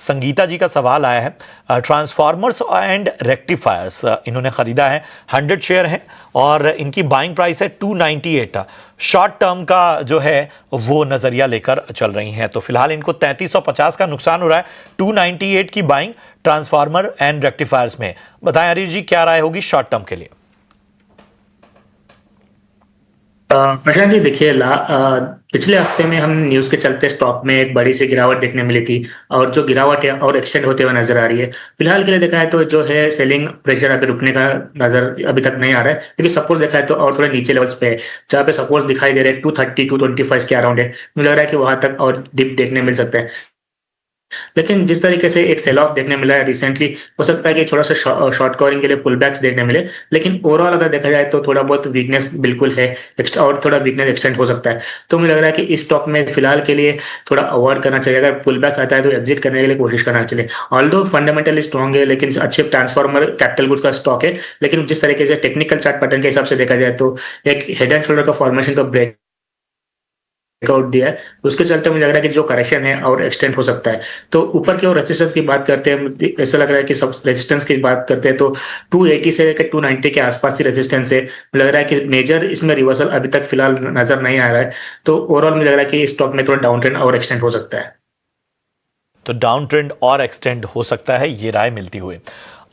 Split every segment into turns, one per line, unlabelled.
संगीता जी का सवाल आया है। ट्रांसफार्मर्स एंड रेक्टिफायर्स इन्होंने ख़रीदा है, 100 शेयर हैं और इनकी बाइंग प्राइस है 298। शॉर्ट टर्म का जो है वो नज़रिया लेकर चल रही हैं, तो फिलहाल इनको 3350 का नुकसान हो रहा है। 298 की बाइंग ट्रांसफार्मर एंड रेक्टिफायर्स में। बताएं हरीश जी, क्या राय होगी शॉर्ट टर्म के लिए?
प्रशांत जी देखिए, पिछले हफ्ते में हम न्यूज़ के चलते स्टॉक में एक बड़ी सी गिरावट देखने मिली थी और जो गिरावट है और एक्सटेंड होते हुए नजर आ रही है। फिलहाल के लिए देखा है तो जो है सेलिंग प्रेशर अभी रुकने का नजर अभी तक नहीं आ रहा है, क्योंकि सपोर्ट देखा है तो और थोड़े नीचे लेवल्स पे है, जहाँ पे सपोर्ट दिखाई दे रहे हैं 230 225 के अराउंड है। मुझे लग रहा है कि वहां तक और डिप देखने मिल सकता है। लेकिन जिस तरीके से एक सेल ऑफ देखने मिला है रिसेंटली, हो सकता है कि थोड़ा सा शॉर्ट कवरिंग के लिए पुल बैक्स देखने मिले, लेकिन ओवरऑल अगर देखा जाए तो थोड़ा बहुत वीकनेस बिल्कुल है, और थोड़ा वीकनेस एक्सटेंड हो सकता है। तो मुझे लग रहा है कि इस स्टॉक में फिलहाल के लिए थोड़ा अवॉइड करना चाहिए। अगर पुल बैक्स आता है तो एग्जिट करने के लिए कोशिश करना चाहिए। ऑल्दो फंडामेंटली स्ट्रॉन्ग है, लेकिन अच्छे ट्रांसफॉर्मर कैपिटल गुड्स का स्टॉक है, लेकिन जिस तरीके से टेक्निकल चार्ट पैटर्न के हिसाब से देखा जाए तो एक हेड एंड शोल्डर का फॉर्मेशन का ब्रेक आउट दिया है, उसके चलते मुझे लग रहा है कि जो करेक्शन है और एक्सटेंड हो सकता है। तो ऊपर की ओर रेजिस्टेंस की बात करते हैं, ऐसा लग रहा है कि सब रेजिस्टेंस की बात करते हैं तो 280 से लेकर 290 के आसपास ही रेजिस्टेंस है। मुझे लग रहा है कि मेजर इसमें रिवर्सल अभी तक फिलहाल नजर नहीं आ रहा है। तो ओवरऑल मुझे लग रहा है कि स्टॉक में थोड़ा डाउन ट्रेंड और एक्सटेंड हो सकता है।
तो डाउन ट्रेंड और एक्सटेंड हो सकता है, ये राय मिलती हुई।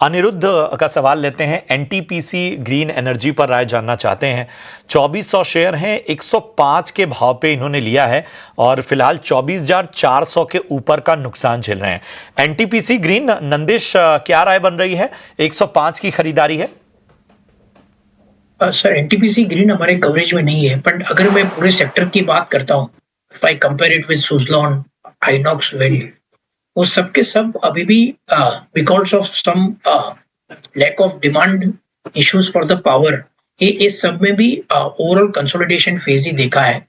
अनिरुद्ध का सवाल लेते हैं। एनटीपीसी ग्रीन एनर्जी पर राय जानना चाहते हैं। 2400 शेयर हैं, 105 के भाव पे इन्होंने लिया है और फिलहाल 24,400 के ऊपर का नुकसान झेल रहे हैं। एनटीपीसी ग्रीन, नंदिश क्या राय बन रही है? 105 की खरीदारी है।
सर, एनटीपीसी ग्रीन हमारे कवरेज में नहीं है, बट अगर मैं पूरे सेक्टर की बात करता हूँ, if I compare it with Suzlon, Inox Wind, वो सब के सब अभी भी because of some lack of demand issues for the power, ये इस सब में भी ओवरऑल कंसोलिडेशन फेज ही देखा है।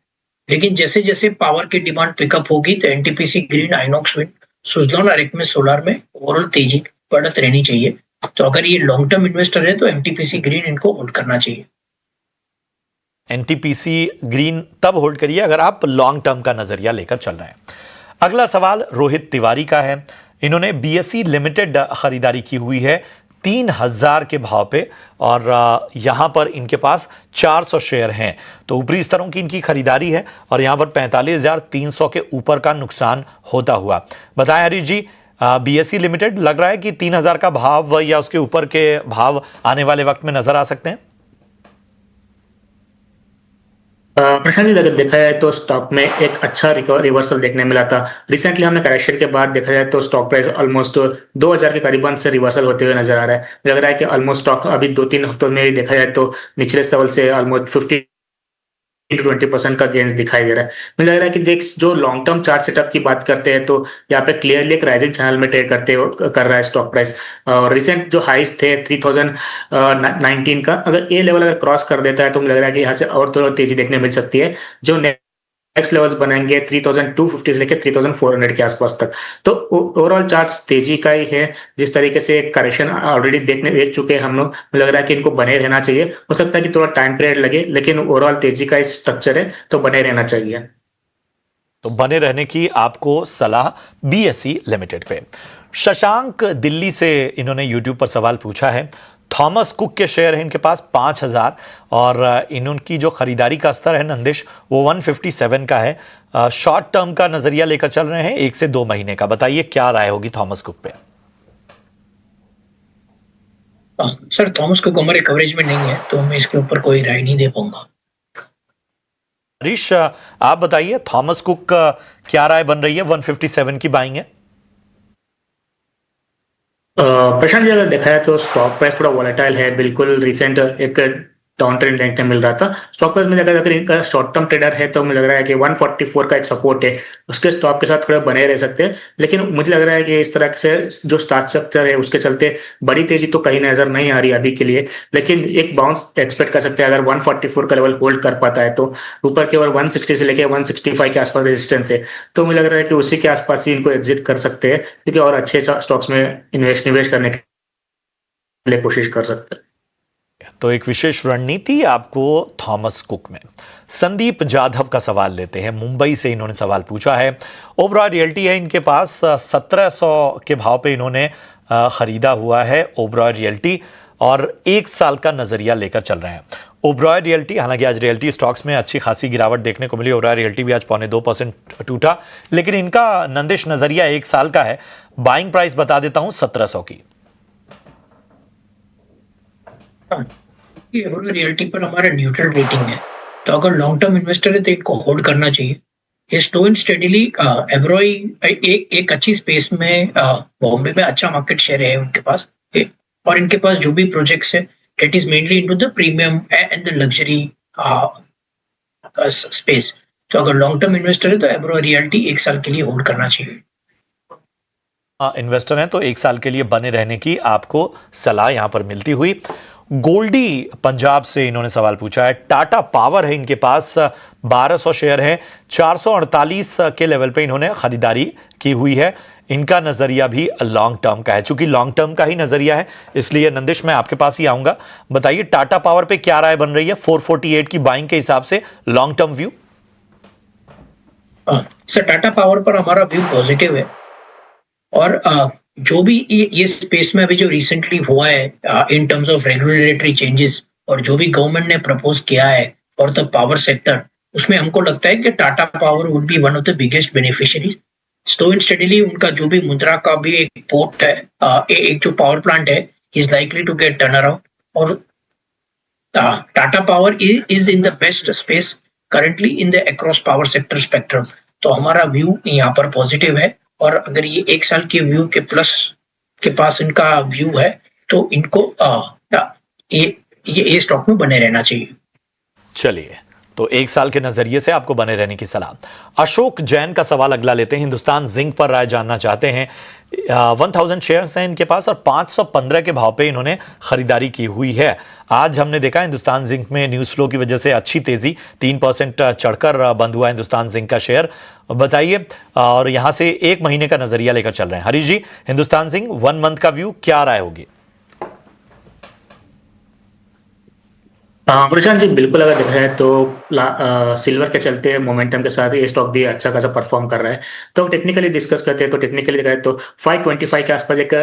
लेकिन जैसे जैसे पावर की डिमांड पिकअप होगी तो NTPC green, INOX wind, Suzlon और एक्मे सोलार में ओवरऑल तेजी बढ़त रहनी चाहिए। तो अगर ये लॉन्ग टर्म इन्वेस्टर है तो एनटीपीसी ग्रीन इनको होल्ड करना चाहिए।
एनटीपीसी ग्रीन तब होल्ड करिए अगर आप लॉन्ग टर्म का नजरिया लेकर चल रहे हैं। अगला सवाल रोहित तिवारी का है। इन्होंने बीएसई लिमिटेड खरीदारी की हुई है 3000 के भाव पे और यहां पर इनके पास 400 शेयर हैं। तो ऊपरी स्तरों की इनकी खरीदारी है और यहां पर 45,300 के ऊपर का नुकसान होता हुआ। बताएं हरीश जी, बीएसई लिमिटेड लग रहा है कि 3000 का भाव या उसके ऊपर के भाव आने वाले वक्त में नजर आ सकते हैं?
प्रशांत जी, अगर देखा जाए तो स्टॉक में एक अच्छा रिवर्सल देखने मिला था। रिसेंटली हमने करेक्शन के बाद देखा जाए तो स्टॉक प्राइस ऑलमोस्ट 2000 के करीबन से रिवर्सल होते हुए नजर आ रहा है। लग रहा है कि ऑलमोस्ट स्टॉक अभी 2-3 हफ्तों में देखा जाए तो निचले लेवल से ऑलमोस्ट 15-20% का गेंस दिखाई दे रहा है। मुझे लग रहा है कि देख, जो लॉन्ग टर्म चार्ट सेटअप की बात करते हैं तो यहाँ पे क्लियरली एक राइजिंग चैनल में ट्रेड कर रहा है स्टॉक प्राइस। और रिसेंट जो हाइस थे 3019 का, अगर ये लेवल अगर क्रॉस कर देता है तो मुझे लग रहा है कि यहाँ से और थोड़ा तेजी देखने मिल सकती है। जो नेक्स्ट लेवल्स बनेंगे 3250 से लेकर 3400 के आसपास तक। तो ओवरऑल चार्ट्स तेजी का ही है। जिस तरीके से करेक्शन ऑलरेडी देख चुके हैं हम लोग, मुझे लग रहा है कि इनको बने रहना चाहिए। हो सकता है कि थोड़ा टाइम पीरियड लगे, लेकिन ओवरऑल तेजी का स्ट्रक्चर है तो बने रहना चाहिए।
तो बने रहने की आपको सलाह बीएसई लिमिटेड पे। शशांक दिल्ली से इन्होंने यूट्यूब पर सवाल पूछा है। थॉमस कुक के शेयर हैं इनके पास 5000 और इनकी जो खरीदारी का स्तर है नंदिश वो 157 का है। शॉर्ट टर्म का नजरिया लेकर चल रहे हैं 1 से 2 महीने का। बताइए क्या राय होगी थॉमस कुक पे?
सर, थॉमस कुक हमारे कवरेज में नहीं है तो मैं इसके ऊपर कोई राय नहीं दे पाऊंगा।
हरीश, आप बताइए थॉमस कुक का क्या राय बन रही है? 157 की बाइंग है।
प्रशांत जी, अगर देखा जाए तो स्टॉक प्राइस थोड़ा वॉलेटाइल है। बिल्कुल रिसेंट एक डाउन ट्रेंड देखने मिल रहा था स्टॉक प्राइस में। अगर इनका शॉर्ट टर्म ट्रेडर है तो मुझे लग रहा है कि 144 का एक सपोर्ट है, उसके स्टॉप के साथ थोड़े बने रह सकते हैं। लेकिन मुझे लग रहा है कि इस तरह से जो स्टार्ट स्ट्रक्चर है उसके चलते बड़ी तेजी तो कहीं नजर नहीं आ रही अभी के लिए, लेकिन एक बाउंस एक्सपेक्ट कर सकते हैं अगर 144 का लेवल होल्ड कर पाता है तो। ऊपर की ओर 160 से लेकर 165 के आसपास रेजिस्टेंस है, तो मुझे लग रहा है कि उसी के आसपास ही इनको एग्जिट कर सकते हैं, क्योंकि और अच्छे स्टॉक्स में निवेश करने के लिए कोशिश कर सकते हैं।
तो एक विशेष रणनीति आपको थॉमस कुक में। संदीप जाधव का सवाल लेते हैं। मुंबई से इन्होंने सवाल पूछा है। ओबरॉय रियल्टी है इनके पास, 1700 के भाव पे इन्होंने खरीदा हुआ है ओबरॉय रियल्टी और 1 साल का नजरिया लेकर चल रहे हैं। ओबरॉय रियल्टी, हालांकि आज रियल्टी स्टॉक्स में अच्छी खासी गिरावट देखने को मिली। ओबरॉय रियल्टी भी आज 0.25% टूटा, लेकिन इनका नंदिश नजरिया 1 साल का है। बाइंग प्राइस बता देता हूं 1700 की।
ओबरॉय रियल्टी पर हमारा न्यूट्रल रेटिंग है, तो अगर लॉन्ग टर्म इन्वेस्टर है तो इनको होल्ड करना चाहिए। ये स्लो एंड स्टेडीली ओबरॉय एक अच्छी स्पेस में बॉम्बे में अच्छा मार्केट शेयर है उनके पास, और इनके पास जो भी प्रोजेक्ट्स है that is mainly into the premium and the luxury space। तो अगर लॉन्ग टर्म इन्वेस्टर है तो ओबरॉय रियल्टी 1 साल के लिए होल्ड करना चाहिए।
इन्वेस्टर हैं तो 1 साल के लिए बने रहने की आपको सलाह यहां पर मिलती हुई। गोल्डी पंजाब से इन्होंने सवाल पूछा है। टाटा पावर है इनके पास, 1200 शेयर हैं, 448 के लेवल पे इन्होंने खरीदारी की हुई है। इनका नजरिया भी लॉन्ग टर्म का है। चूंकि लॉन्ग टर्म का ही नजरिया है, इसलिए नंदिश मैं आपके पास ही आऊंगा। बताइए टाटा पावर पे क्या राय बन रही है 448 की बाइंग के हिसाब से, long term view?
Sir, Tata power पर हमारा व्यू पॉजिटिव है, और जो भी ये स्पेस में अभी जो रिसेंटली हुआ है in terms of regulatory changes, और जो भी गवर्नमेंट ने प्रपोज किया है फॉर द पावर सेक्टर, उसमें हमको लगता है कि Tata power would be one of the biggest beneficiaries. Slow and steadily उनका जो भी मुद्रा का भी एक पोर्ट है, एक जो पावर प्लांट है, is likely to get turn around, और Tata power is in the best space currently in the across power sector spectrum. तो हमारा व्यू यहाँ पर पॉजिटिव है, और अगर ये 1 साल के व्यू के प्लस के पास इनका व्यू है तो इनको ये स्टॉक में बने रहना चाहिए।
चलिए, तो 1 साल के नजरिए से आपको बने रहने की सलाह। अशोक जैन का सवाल अगला लेते हैं। हिंदुस्तान जिंक पर राय जानना चाहते हैं। 1000 शेयर्स हैं इनके पास और 515 के भाव पे इन्होंने खरीदारी की हुई है। आज हमने देखा हिंदुस्तान जिंक में न्यूज फ्लो की वजह से अच्छी तेजी, 3% चढ़कर बंद हुआ हिंदुस्तान जिंक का शेयर। बताइए, और यहां से 1 महीने का नजरिया लेकर चल रहे हैं। हरीश जी, हिंदुस्तान जिंक 1 मंथ का व्यू, क्या राय होगी?
प्रशांत जी, बिल्कुल अगर देखा है तो सिल्वर के चलते मोमेंटम के साथ ये स्टॉक भी अच्छा खासा परफॉर्म कर रहा है। तो टेक्निकली डिस्कस करते हैं, तो टेक्निकली देखा है तो 525 के आसपास एक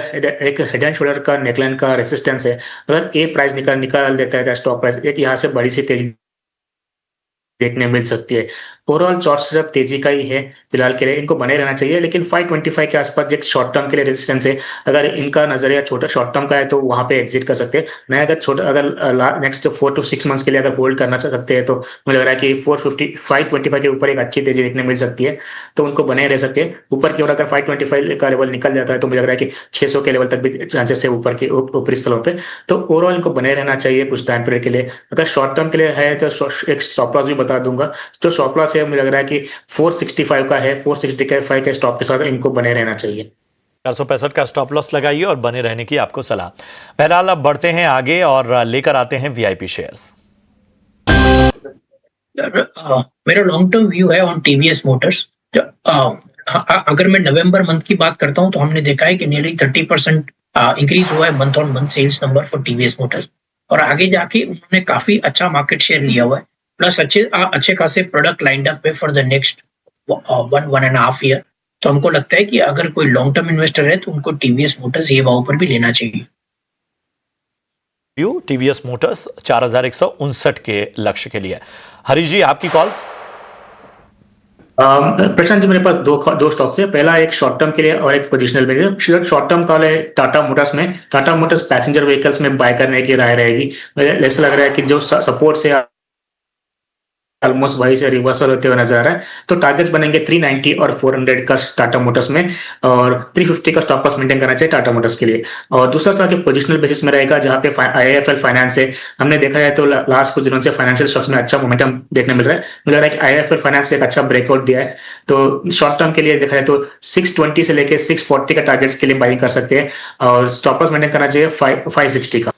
हेड एंड शोल्डर का नेकलाइन का रेजिस्टेंस है। अगर ये प्राइस निकाल देता है स्टॉक प्राइस, एक यहाँ से बड़ी सी तेजी देखने मिल सकती है। ओवरऑल चार्ट सिर्फ तेजी का ही है फिलहाल के लिए, इनको बने रहना चाहिए, लेकिन 525 के आसपास एक शॉर्ट टर्म के लिए रेजिस्टेंस है। अगर इनका नजरिया छोटा शॉर्ट टर्म का है तो वहां पे एग्जिट कर सकते हैं। नहीं, अगर छोटा, अगर नेक्स्ट 4 to 6 मंथ्स के लिए अगर होल्ड करना चाह सकते हैं तो मुझे लग रहा है कि 525 के ऊपर एक अच्छी तेजी देखने मिल सकती है, तो उनको बने रह सकते हैं ऊपर की ओर। अगर 525 का लेवल निकल जाता है तो मुझे लग रहा है कि 600 के लेवल तक भी चांसेस है ऊपर की ऊपरी स्थलों पे। तो ओवरऑल इनको बने रहना चाहिए कुछ टाइम पीरियड के लिए। अगर शॉर्ट टर्म के लिए है तो एक स्टॉप लॉस भी बता दूंगा। जो स्टॉप लॉस है मुझे लग रहा है कि 465 का है, 465 के स्टॉप के साथ इनको बने रहना चाहिए।
465 का स्टॉप लॉस लगाइए और बने रहने की आपको सलाह। बहरहाल अब बढ़ते हैं आगे और लेकर आते हैं वीआईपी शेयर्स।
मेरा लॉन्ग टर्म व्यू है ऑन टीवीएस मोटर्स। अगर मैं नवंबर मंथ की बात करता हूं तो हमने देखा है कि नियरली 30% इंक्रीज हुआ है month on month sales number for TVS Motors, और आगे जाके उन्होंने काफी अच्छा मार्केट शेयर लिया हुआ है, प्लस अच्छे खासे प्रोडक्ट लाइंड अप है फॉर द नेक्स्ट 1.5 ईयर। तो हमको लगता है कि अगर कोई लॉन्ग टर्म इन्वेस्टर है तो उनको टीवीएस मोटर्स ये भाव पर भी लेना चाहिए।
टीवीएस मोटर्स 4159 के लक्ष्य के लिए। हरीश जी, आपकी कॉल्स?
प्रशांत जी, मेरे पास दो स्टॉक्स है। पहला एक शॉर्ट टर्म के लिए और एक पोजिशनल में। शॉर्ट टर्म का है टाटा मोटर्स में। टाटा मोटर्स पैसेंजर व्हीकल्स में बाय करने की राय रहेगी। मुझे ऐसा लग रहा है कि जो सपोर्ट से ऑलमोस्ट वही से रिवर्सल होते हुए नजर आ रहा है, तो टारगेट्स बनेंगे 390 और 400 का टाटा मोटर्स में, और 350 का स्टॉप लॉस मेंटेन करना चाहिए टाटा मोटर्स के लिए। और दूसरा स्टॉक पोजिशनल बेसिस में रहेगा, जहां पे आईआईएफएल फाइनेंस है। हमने देखा है तो लास्ट कुछ दिनों से फाइनेंशियल स्टॉक्स में अच्छा मोमेंटम देखने मिल रहा है। मुझे लग रहा है कि आईआईएफएल फाइनेंस एक अच्छा ब्रेकआउट दिया है, तो शॉर्ट टर्म के लिए देखा है तो 620 से लेकर 640 का टारगेट्स के लिए बाइंग कर सकते हैं, और स्टॉप लॉस मेंटेन करना चाहिए 560 का।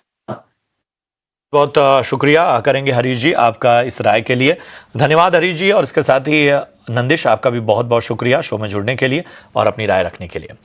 बहुत शुक्रिया करेंगे हरीश जी आपका इस राय के लिए। धन्यवाद हरीश जी, और इसके साथ ही नंदिश, आपका भी बहुत बहुत शुक्रिया शो में जुड़ने के लिए और अपनी राय रखने के लिए।